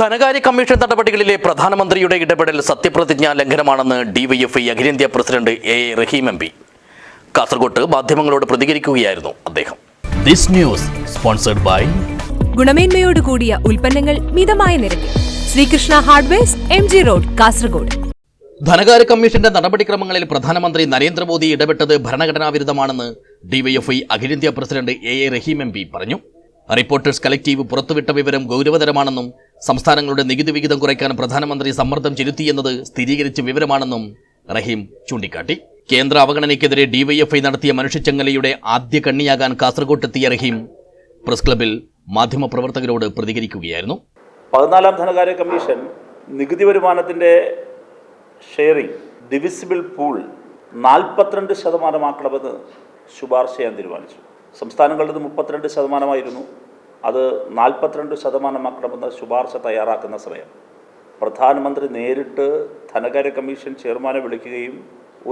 ധനകാര്യ കമ്മീഷൻ നടപടികളിലെ പ്രധാനമന്ത്രിയുടെ ഇടപെടൽ സത്യപ്രതിജ്ഞാ ലംഘനമാണെന്ന് ഡിവൈഎഫ്ഐ അഖിലേന്ത്യാ president A Rahim M P. കാസർകോട്ട് മാധ്യമങ്ങളോട് പ്രതികരിക്കുകയായിരുന്നു അദ്ദേഹം. ദിസ് ന്യൂസ് സ്പോൺസർഡ് ബൈ ഗുണമേന്മയോട് കൂടിയ ഉൽപ്പന്നങ്ങൾ മിതമായ നിരക്കിൽ Sreekrishna hardwares MG road Kasaragod. ധനകാര്യ കമ്മീഷന്റെ നടപടിക്രമങ്ങളിൽ പ്രധാനമന്ത്രി നരേന്ദ്രമോദി ഇടപെട്ടത് ഭരണഘടനാ വിരുദ്ധമാണെന്ന് ഡിവൈഎഫ്ഐ അഖിലേന്ത്യാ president A Rahim M P പറഞ്ഞു. റിപ്പോർട്ടേഴ്സ് കളക്ടീവ് പുറത്തുവിട്ട വിവരം ഗൗരവതരമാണെന്നും സംസ്ഥാനങ്ങളുടെ നികുതി വിഹിതം കുറയ്ക്കാൻ പ്രധാനമന്ത്രി സമ്മർദ്ദം ചെലുത്തിയെന്നത് സ്ഥിരീകരിച്ച വിവരമാണെന്നും റഹീം ചൂണ്ടിക്കാട്ടി. കേന്ദ്ര അവഗണനയ്ക്കെതിരെ ഡിവൈഎഫ്ഐ നടത്തിയ മനുഷ്യച്ചങ്ങലയുടെ ആദ്യ കണ്ണിയാകാൻ കാസർഗോട്ടെത്തിയ റഹീം പ്രസ് ക്ലബിൽ മാധ്യമപ്രവർത്തകരോട് പ്രതികരിക്കുകയായിരുന്നു. 14ാം ധനകാര്യ കമ്മീഷൻ നികുതി വരുമാനത്തിൻ്റെ ഷെയറിംഗ് ഡിവിസിബിൾ പൂൾ 42% ശുപാർശ ചെയ്യാൻ തീരുമാനിച്ചു. സംസ്ഥാനങ്ങളുടേത് 32%, അത് 42% ശുപാർശ തയ്യാറാക്കുന്ന സമയം പ്രധാനമന്ത്രി നേരിട്ട് ധനകാര്യ കമ്മീഷൻ ചെയർമാനെ വിളിക്കുകയും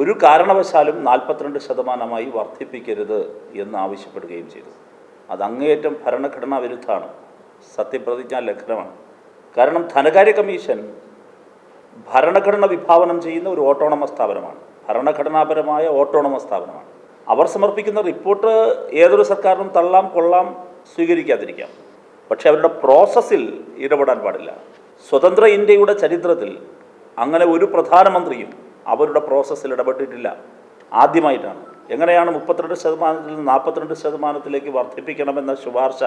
ഒരു കാരണവശാലും 42% വർദ്ധിപ്പിക്കരുത് എന്ന് ആവശ്യപ്പെടുകയും ചെയ്തു. അത് അങ്ങേയറ്റം ഭരണഘടനാ വിരുദ്ധമാണ്, സത്യപ്രതിജ്ഞാ ലംഘനമാണ്. കാരണം ധനകാര്യ കമ്മീഷൻ ഭരണഘടന വിഭാവനം ചെയ്യുന്ന ഒരു ഓട്ടോണമസ് സ്ഥാപനമാണ്, ഭരണഘടനാപരമായ ഓട്ടോണമസ് സ്ഥാപനമാണ്. അവർ സമർപ്പിക്കുന്ന റിപ്പോർട്ട് ഏതൊരു സർക്കാരിനും തള്ളാം, കൊള്ളാം, സ്വീകരിക്കാതിരിക്കാം. പക്ഷെ അവരുടെ പ്രോസസ്സിൽ ഇടപെടാൻ പാടില്ല. സ്വതന്ത്ര ഇന്ത്യയുടെ ചരിത്രത്തിൽ അങ്ങനെ ഒരു പ്രധാനമന്ത്രിയും അവരുടെ പ്രോസസ്സിൽ ഇടപെട്ടിട്ടില്ല. ആദ്യമായിട്ടാണ്. എങ്ങനെയാണ് 32%-ൽ നിന്ന് 42%-ലേക്ക് വർദ്ധിപ്പിക്കണമെന്ന ശുപാർശ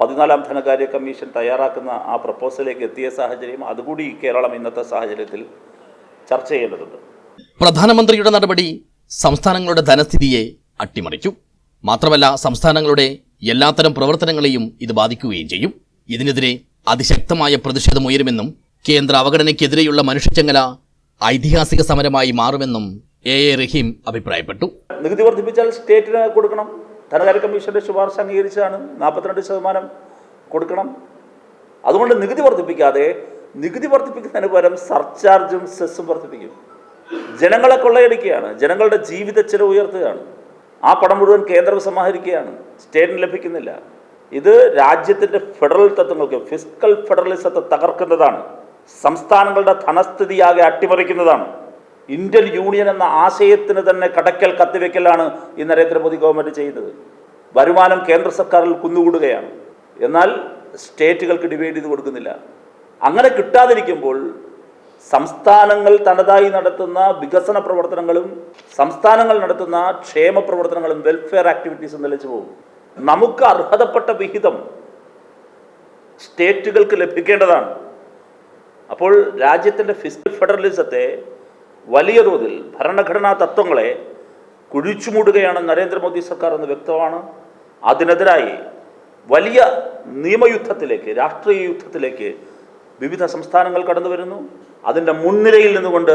14ാം ധനകാര്യ കമ്മീഷൻ തയ്യാറാക്കുന്ന ആ പ്രപ്പോസലിലേക്ക് എത്തിയ സാഹചര്യം അതുകൂടി കേരളം ഇന്നത്തെ സാഹചര്യത്തിൽ ചർച്ച ചെയ്യേണ്ടതുണ്ട്. പ്രധാനമന്ത്രിയുടെ നടപടി സംസ്ഥാനങ്ങളുടെ ധനസ്ഥിതിയെ അട്ടിമറിച്ചു. മാത്രമല്ല, സംസ്ഥാനങ്ങളുടെ എല്ലാത്തരം പ്രവർത്തനങ്ങളെയും ഇത് ബാധിക്കുകയും ചെയ്യും. ഇതിനെതിരെ അതിശക്തമായ പ്രതിഷേധമുയരുമെന്നും കേന്ദ്ര അവഗണനയ്ക്കെതിരെയുള്ള മനുഷ്യച്ചങ്ങല ഐതിഹാസിക സമരമായി മാറുമെന്നും എ റഹീം അഭിപ്രായപ്പെട്ടു. നികുതി വർദ്ധിപ്പിച്ചാൽ സ്റ്റേറ്റിന് കൊടുക്കണം. ധനകാര്യ കമ്മീഷന്റെ ശുപാർശ അംഗീകരിച്ചാണ് 42% കൊടുക്കണം. അതുകൊണ്ട് നികുതി വർദ്ധിപ്പിക്കാതെ നികുതി വർദ്ധിപ്പിക്കുന്നതിന് പകരം സർചാർജും സെസ്സും വർദ്ധിപ്പിക്കും. ജനങ്ങളെ കൊള്ളയടിക്കുകയാണ്, ജനങ്ങളുടെ ജീവിത ചെലവ് ഉയർത്തുകയാണ്. ആ പണം മുഴുവൻ കേന്ദ്രം സമാഹരിക്കുകയാണ്, സ്റ്റേറ്റിന് ലഭിക്കുന്നില്ല. ഇത് രാജ്യത്തിൻ്റെ ഫെഡറൽ തത്വങ്ങൾക്ക്, ഫിസ്ക്കൽ ഫെഡറലിസത്തെ തകർക്കുന്നതാണ്. സംസ്ഥാനങ്ങളുടെ ധനസ്ഥിതിയാകെ അട്ടിമറിക്കുന്നതാണ്. ഇന്ത്യൻ യൂണിയൻ എന്ന ആശയത്തിന് തന്നെ കടക്കൽ കത്തിവെക്കലാണ് ഈ നരേന്ദ്രമോദി ഗവൺമെൻറ് ചെയ്യുന്നത്. വരുമാനം കേന്ദ്ര സർക്കാരിൽ കുന്നുകൂടുകയാണ്, എന്നാൽ സ്റ്റേറ്റുകൾക്ക് ഡിവൈഡ് ചെയ്ത് കൊടുക്കുന്നില്ല. അങ്ങനെ കിട്ടാതിരിക്കുമ്പോൾ സംസ്ഥാനങ്ങൾ തനതായി നടത്തുന്ന വികസന പ്രവർത്തനങ്ങളും സംസ്ഥാനങ്ങൾ നടത്തുന്ന ക്ഷേമ പ്രവർത്തനങ്ങളും വെൽഫെയർ ആക്ടിവിറ്റീസും നിലച്ചു പോകും. നമുക്ക് അർഹതപ്പെട്ട വിഹിതം സ്റ്റേറ്റുകൾക്ക് ലഭിക്കേണ്ടതാണ്. അപ്പോൾ രാജ്യത്തിൻ്റെ ഫിസ്ക്കൽ ഫെഡറലിസത്തെ വലിയ തോതിൽ ഭരണഘടനാ തത്വങ്ങളെ കുഴിച്ചുമൂടുകയാണ് നരേന്ദ്രമോദി സർക്കാർ എന്ന് വ്യക്തമാണ്. അതിനെതിരായി വലിയ നിയമയുദ്ധത്തിലേക്ക്, രാഷ്ട്രീയ യുദ്ധത്തിലേക്ക് വിവിധ സംസ്ഥാനങ്ങൾ കടന്നു വരുന്നു. അതിൻ്റെ മുൻനിരയിൽ നിന്നുകൊണ്ട്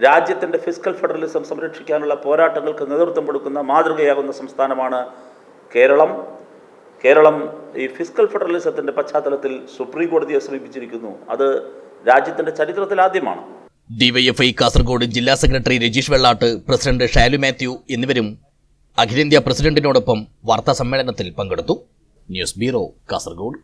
രാജ്യത്തിൻ്റെ ഫിസ്ക്കൽ ഫെഡറലിസം സംരക്ഷിക്കാനുള്ള പോരാട്ടങ്ങൾക്ക് നേതൃത്വം കൊടുക്കുന്ന മാതൃകയാകുന്ന സംസ്ഥാനമാണ് കേരളം. കേരളം ഈ ഫിസ്ക്കൽ ഫെഡറലിസത്തിൻ്റെ പശ്ചാത്തലത്തിൽ സുപ്രീം കോടതിയെ സമീപിച്ചിരിക്കുന്നു. അത് രാജ്യത്തിൻ്റെ ചരിത്രത്തിൽ ആദ്യമാണ്. ഡിവൈഎഫ്ഐ കാസർഗോഡ് ജില്ലാ സെക്രട്ടറി രജീഷ് വെള്ളാട്ട്, പ്രസിഡന്റ് ഷാലു മാത്യു എന്നിവരും അഖിലേന്ത്യാ പ്രസിഡന്റിനോടൊപ്പം വാർത്താ സമ്മേളനത്തിൽ പങ്കെടുത്തു. News bureau, Kasaragod.